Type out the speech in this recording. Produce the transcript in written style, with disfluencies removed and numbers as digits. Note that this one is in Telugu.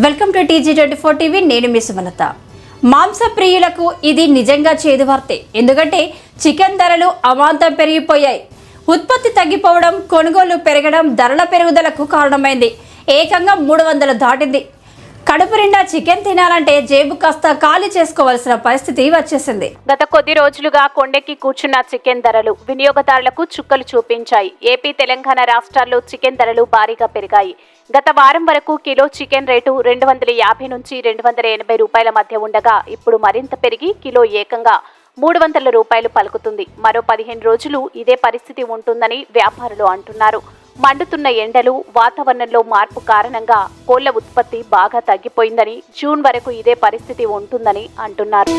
Welcome to TG24 TV. నేను మీ సుమలత. మాంస ప్రియులకు ఇది నిజంగా చేదు వార్తే. ఎందుకంటే చికెన్ ధరలు అమాంతం పెరిగిపోయాయి. ఉత్పత్తి తగ్గిపోవడం, కొనుగోలు పెరగడం ధరల పెరుగుదలకు కారణమైంది. ఏకంగా 300 దాటింది. కడుపు నిండా చికెన్ తినాలంటే జేబు కాస్త ఖాళీ చేసుకోవాల్సిన పరిస్థితి వచ్చేసింది. గత కొద్ది రోజులుగా కొండెక్కి కూర్చున్న చికెన్ ధరలు వినియోగదారులకు చుక్కలు చూపించాయి. ఏపీ, తెలంగాణ రాష్ట్రాల్లో చికెన్ ధరలు భారీగా పెరిగాయి. గత వారం వరకు కిలో చికెన్ రేటు 250 నుంచి 280 రూపాయల మధ్య ఉండగా ఇప్పుడు మరింత పెరిగి కిలో ఏకంగా 300 రూపాయలు పలుకుతుంది. మరో 15 రోజులు ఇదే పరిస్థితి ఉంటుందని వ్యాపారులు అంటున్నారు. మండుతున్న ఎండలు, వాతావరణంలో మార్పు కారణంగా కోళ్ల ఉత్పత్తి బాగా తగ్గిపోయిందని, జూన్ వరకు ఇదే పరిస్థితి ఉంటుందని అంటున్నారు.